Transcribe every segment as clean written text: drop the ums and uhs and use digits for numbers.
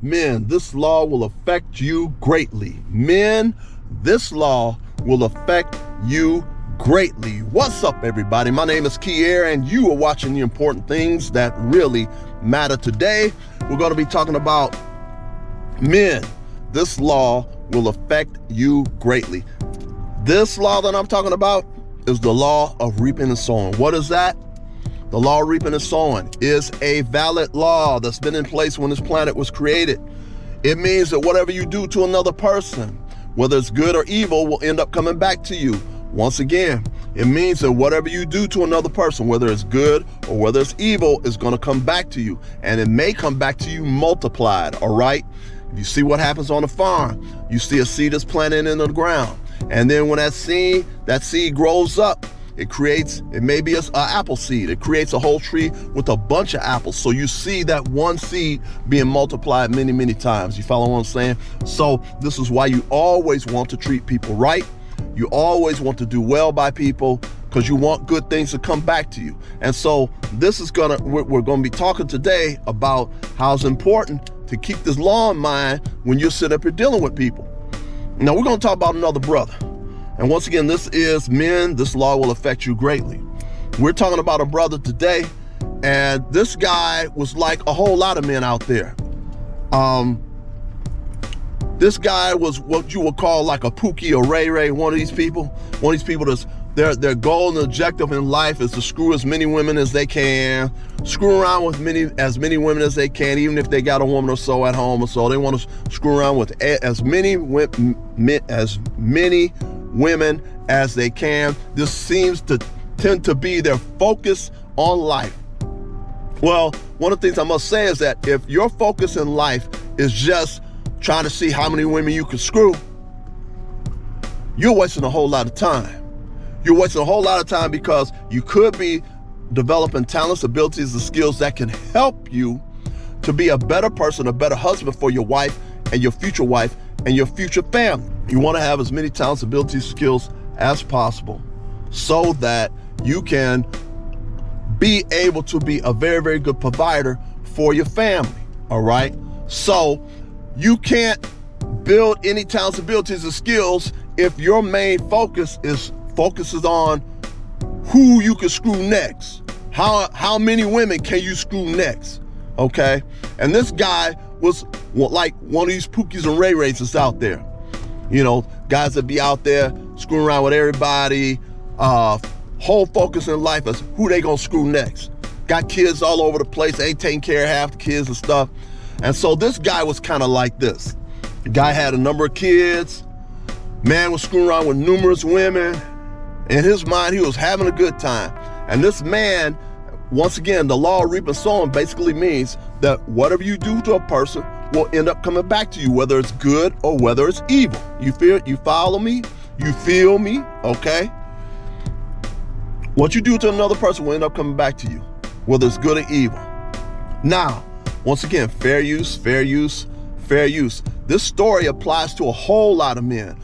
Men, this law will affect you greatly. Men, this law will affect you greatly. What's up, everybody? My name is Kier, and you are watching the important things that really matter. Today, we're going to be talking about men. This law will affect you greatly. This law that I'm talking about is the law of reaping and sowing. What is that? The law of reaping and sowing is a valid law that's been in place when this planet was created. It means that whatever you do to another person, whether it's good or evil, will end up coming back to you. Once again, it means that whatever you do to another person, whether it's good or whether it's evil, is going to come back to you. And it may come back to you multiplied, all right? If you see what happens on a farm, you see a seed that's planted in the ground. And then when that seed grows up, it may be an apple seed. It creates a whole tree with a bunch of apples. So you see that one seed being multiplied many, many times. You follow what I'm saying? So this is why you always want to treat people right. You always want to do well by people because you want good things to come back to you. And so we're going to be talking today about how it's important to keep this law in mind when you're sitting up here dealing with people. Now we're going to talk about another brother. And once again, this is men, this law will affect you greatly. We're talking about a brother today, and this guy was like a whole lot of men out there. This guy was what you would call like a Pookie or Ray Ray, one of these people that's their goal and objective in life is to screw as many women as they can, screw around with as many women as they can, even if they got a woman or so at home or so. They want to screw around with as many women as they can. This seems to tend to be their focus on life. Well, one of the things I must say is that if your focus in life is just trying to see how many women you can screw, you're wasting a whole lot of time. You're wasting a whole lot of time because you could be developing talents, abilities, and skills that can help you to be a better person, a better husband for your wife and your future wife and your future family. You want to have as many talents, abilities, skills as possible so that you can be able to be a very, very good provider for your family, all right? So you can't build any talents, abilities, and skills if your main focuses on who you can screw next. How many women can you screw next, okay? And this guy was like one of these Pookies and Ray Rays that's out there. You know, guys that be out there screwing around with everybody. Whole focus in life is who they gonna screw next. Got kids all over the place, ain't taking care of half the kids and stuff. And so this guy was kind of like this. The guy had a number of kids. Man was screwing around with numerous women. In his mind, he was having a good time. And this man, once again, the law of reap and sowing basically means that whatever you do to a person will end up coming back to you, whether it's good or whether it's evil. You follow me? You feel me? Okay? What you do to another person will end up coming back to you, whether it's good or evil. Now, once again, fair use, fair use, fair use. This story applies to a whole lot of men,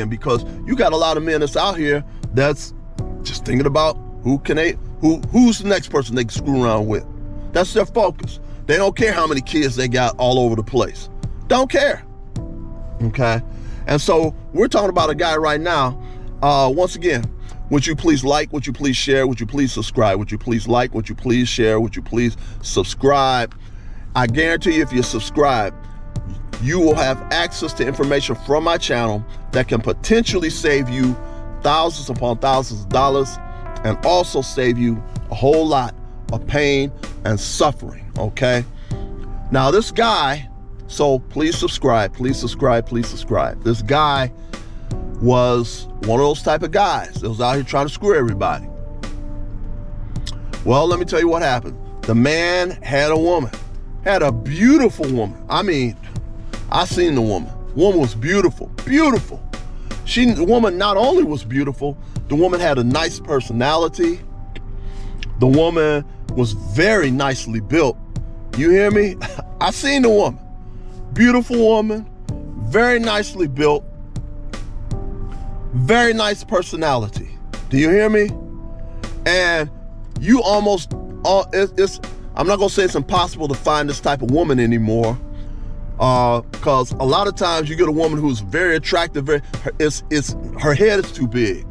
because you got a lot of men that's out here that's just thinking about who's the next person they can screw around with. That's their focus. They don't care how many kids they got all over the place. Don't care. Okay? And so we're talking about a guy right now. Once again, would you please like? Would you please share? Would you please subscribe? Would you please like? Would you please share? Would you please subscribe? I guarantee you, if you subscribe, you will have access to information from my channel that can potentially save you thousands upon thousands of dollars and also save you a whole lot of pain and suffering, okay? Now this guy, so please subscribe, please subscribe, please subscribe. This guy was one of those type of guys that was out here trying to screw everybody. Well, let me tell you what happened. The man had a woman, had a beautiful woman. I mean, I seen the woman. Woman was beautiful, beautiful. The woman not only was beautiful, the woman had a nice personality. The woman was very nicely built. You hear me? I seen the woman. Beautiful woman, very nicely built, very nice personality. Do you hear me? And you almost, I'm not gonna say it's impossible to find this type of woman anymore, Because a lot of times you get a woman who's very attractive, her head is too big.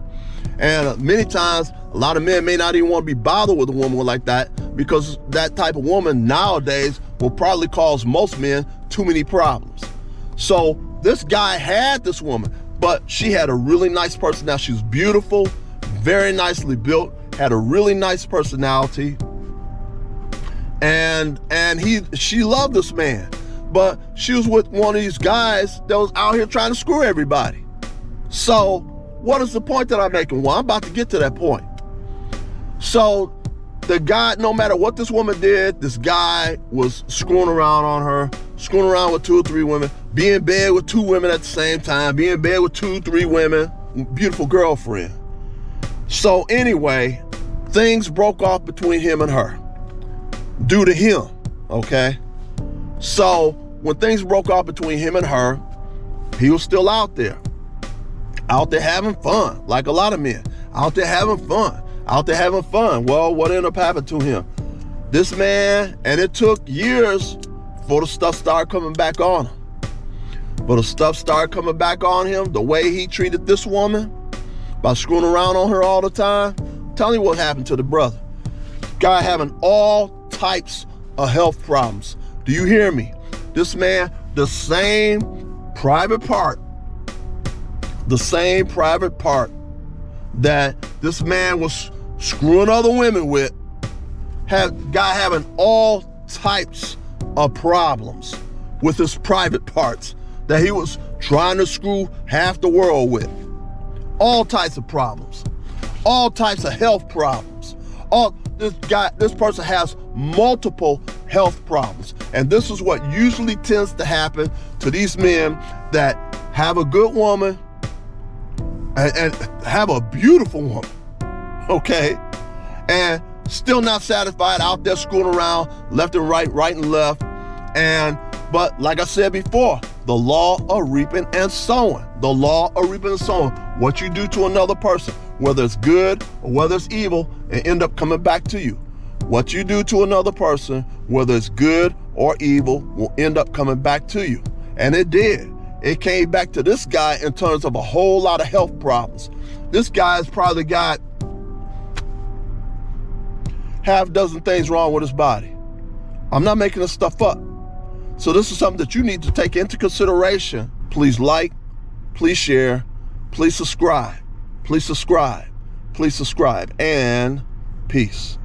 And many times, a lot of men may not even want to be bothered with a woman like that, because that type of woman nowadays will probably cause most men too many problems. So this guy had this woman, but she had a really nice personality. She was beautiful, very nicely built, had a really nice personality. And she loved this man, but she was with one of these guys that was out here trying to screw everybody. So what is the point that I'm making? Well, I'm about to get to that point. So the guy, no matter what this woman did, this guy was screwing around on her, screwing around with 2 or 3 women, be in bed with 2 women at the same time, be in bed with 2, 3 women, beautiful girlfriend. So anyway, things broke off between him and her due to him, okay? So when things broke off between him and her, he was still out there having fun, like a lot of men, out there having fun. Well, what ended up happening to him? This man, and it took years before the stuff started coming back on him. But the stuff started coming back on him, the way he treated this woman, by screwing around on her all the time. Tell me what happened to the brother. Guy having all types of health problems. Do you hear me? This man, the same private part that this man was screwing other women with, guy having all types of problems with his private parts that he was trying to screw half the world with. All types of problems, all types of health problems. This person has multiple health problems. And this is what usually tends to happen to these men that have a good woman and have a beautiful woman, okay? And still not satisfied, out there screwing around left and right and left. But like I said before, the law of reaping and sowing. The law of reaping and sowing. What you do to another person, whether it's good or whether it's evil, it end up coming back to you. What you do to another person, whether it's good or evil, will end up coming back to you. And it did. It came back to this guy in terms of a whole lot of health problems. This guy's probably got half dozen things wrong with his body. I'm not making this stuff up. So this is something that you need to take into consideration. Please like, please share, please subscribe, and peace.